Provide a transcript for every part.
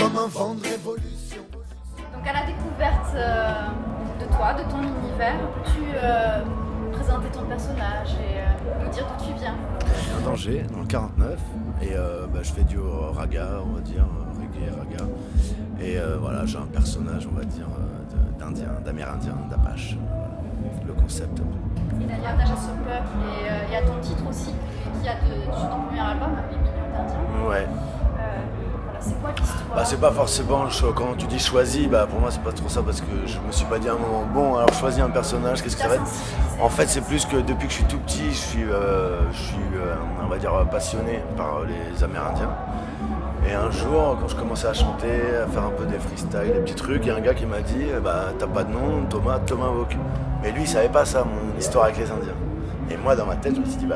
comme un vent de révolution. Donc à la découverte de toi, de ton univers, peux-tu présenter ton personnage et nous dire d'où tu viens? Je viens d'Angers, dans le 49, et je fais du raga, on va dire, reggae, raga. Et voilà, j'ai un personnage, on va dire, d'Indien, d'Amérindien, d'Apache. Le concept. Et d'ailleurs, t'as ce peuple et il y a ton titre aussi qui a sur ton premier album, 8 millions d'Indiens. Ouais. Voilà, c'est quoi l'histoire? C'est pas forcément, quand tu dis choisi, pour moi c'est pas trop ça parce que je me suis pas dit à un moment, bon alors choisis un personnage, qu'est-ce que ça va être? En fait c'est plus que depuis que je suis tout petit, je suis on va dire passionné par les Amérindiens. Et un jour, quand je commençais à chanter, à faire un peu des freestyles, des petits trucs, il y a un gars qui m'a dit t'as pas de nom, Thomas Vogue. Mais lui il savait pas ça, mon histoire avec les Indiens. Et moi dans ma tête je me suis dit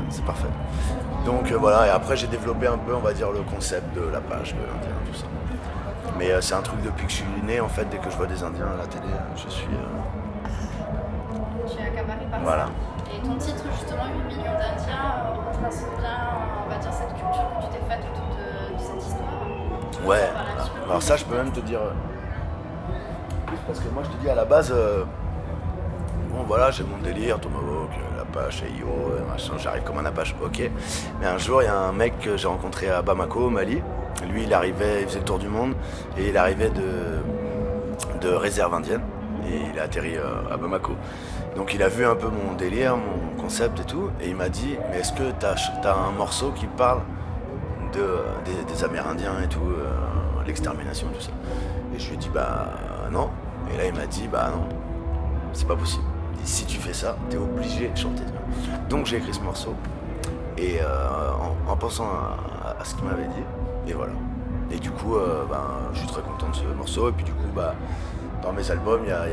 c'est parfait. Donc voilà, et après j'ai développé un peu, on va dire, le concept de l'Apache, de l'Indien, tout ça. Mais c'est un truc depuis que je suis né, en fait, dès que je vois des Indiens à la télé, je suis... Tu es accaparé par Voilà. ça. Et ton titre, justement, 8 millions d'Indiens, retrace bien, on va dire, cette culture que tu t'es faite autour de cette histoire. Ouais, alors ça je peux même te dire... Parce que moi je te dis à la base... Bon voilà, j'ai mon délire, Tomahawk, l'Apache, Ayo, machin, j'arrive comme un Apache, ok. Mais un jour, il y a un mec que j'ai rencontré à Bamako, au Mali. Lui, il faisait le tour du monde et il arrivait de réserve indienne et il a atterri à Bamako. Donc il a vu un peu mon délire, mon concept et tout, et il m'a dit, mais est-ce que t'as un morceau qui parle des Amérindiens et tout, l'extermination, tout ça? Et je lui ai dit, non. Et là, il m'a dit, non, c'est pas possible. Si tu fais ça, t'es obligé de chanter. Donc j'ai écrit ce morceau et en pensant à ce qu'il m'avait dit, et voilà. Et du coup, je suis très content de ce morceau. Et puis du coup, dans mes albums, il y a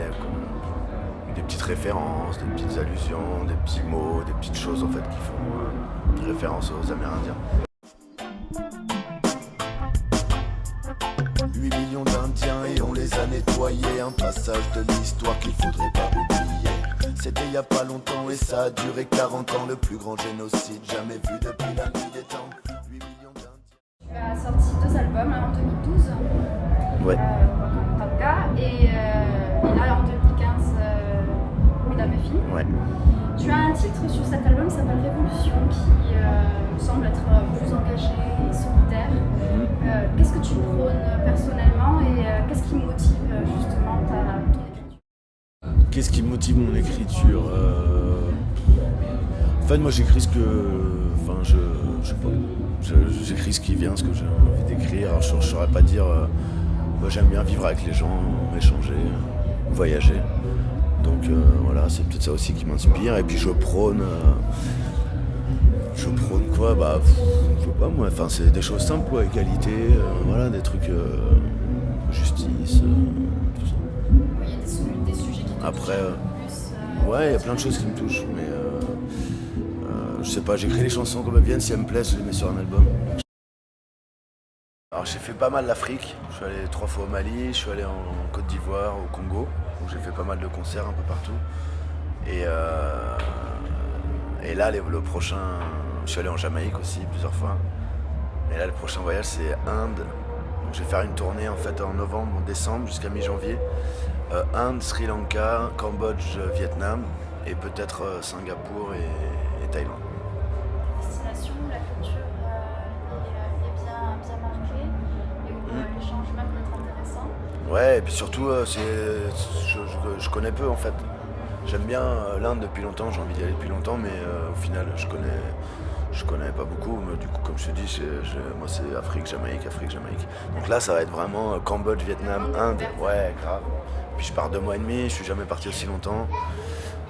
des petites références, des petites allusions, des petits mots, des petites choses en fait qui font référence aux Amérindiens. 8 millions d'Indiens et on les a nettoyés. Un passage de l'histoire qu'il faudrait pas oublier. C'était il y a pas longtemps et ça a duré 40 ans. Le plus grand génocide jamais vu depuis la nuit des temps. 8 millions d'Indiens. Tu as sorti 2 albums en 2012. Ouais. Comme ton cas. Et là en 2015, Oui dans mes films. Ouais. Tu as un titre sur cet album qui s'appelle Révolution qui me semble être plus engagé et solidaire. Qu'est-ce que tu prônes personnellement et qu'est-ce qui motive justement ton écriture? Qu'est-ce qui motive mon écriture? En fait, moi j'écris ce que... Enfin, je sais pas. J'écris ce qui vient, ce que j'ai envie d'écrire. Alors, je saurais pas dire... moi j'aime bien vivre avec les gens, échanger, voyager. Donc voilà, c'est peut-être ça aussi qui m'inspire. Et puis je prône quoi? Je sais pas moi, enfin c'est des choses simples quoi, égalité, voilà, des trucs, justice, tout ça. Il y a des sujets qui te Après, touchent plus. ouais, il y a plein de choses qui me touchent, mais je sais pas, j'écris les chansons comme elles viennent, si elles me plaisent, je les mets sur un album. Alors j'ai fait pas mal l'Afrique, je suis allé 3 fois au Mali, je suis allé en Côte d'Ivoire, au Congo, où j'ai fait pas mal de concerts un peu partout. Et là, le prochain, je suis allé en Jamaïque aussi plusieurs fois. Et là, le prochain voyage, c'est Inde. Donc, je vais faire une tournée en fait en novembre, en décembre, jusqu'à mi-janvier. Inde, Sri Lanka, Cambodge, Vietnam, et peut-être Singapour et Thaïlande. Destination où la culture est bien marquée et où l'échange même peut être intéressant. Ouais, et puis surtout, je connais peu en fait. J'aime bien l'Inde depuis longtemps, j'ai envie d'y aller depuis longtemps, mais au final, je connais pas beaucoup. Mais du coup, comme je te dis, moi c'est Afrique, Jamaïque. Donc là, ça va être vraiment Cambodge, Vietnam, Inde. Ouais, grave. Puis je pars 2 mois et demi, je suis jamais parti aussi longtemps.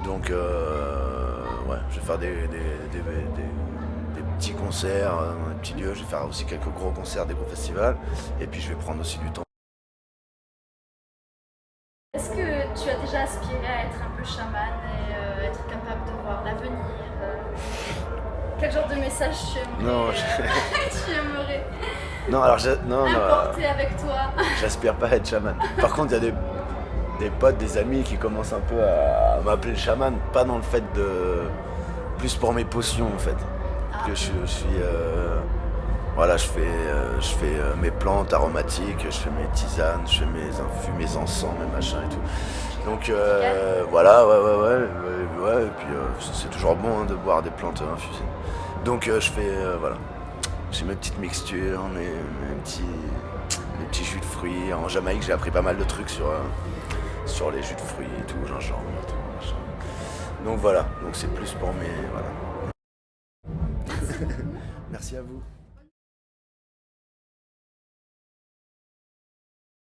Donc, ouais, je vais faire des petits concerts dans des petits lieux. Je vais faire aussi quelques gros concerts, des gros festivals. Et puis je vais prendre aussi du temps. Est-ce que tu as déjà aspiré à être un peu chaman et être capable de voir l'avenir? Quel genre de message tu aimerais, Non, tu aimerais non, alors apporter avec toi? j'aspire pas à être chaman. Par contre, il y a des potes, des amis qui commencent un peu à m'appeler le chaman, pas dans le fait de... plus pour mes potions en fait. Que je suis... Voilà, je fais mes plantes aromatiques, je fais mes tisanes, je fais mes infus, mes encens, mes machins et tout. Donc voilà, ouais, et puis c'est toujours bon de boire des plantes infusées. Donc je fais, voilà, j'ai mes petites mixtures, mes petits jus de fruits. En Jamaïque, j'ai appris pas mal de trucs sur les jus de fruits et tout, gingembre et tout, machin. Donc voilà, donc c'est plus pour mes... Voilà. Merci à vous.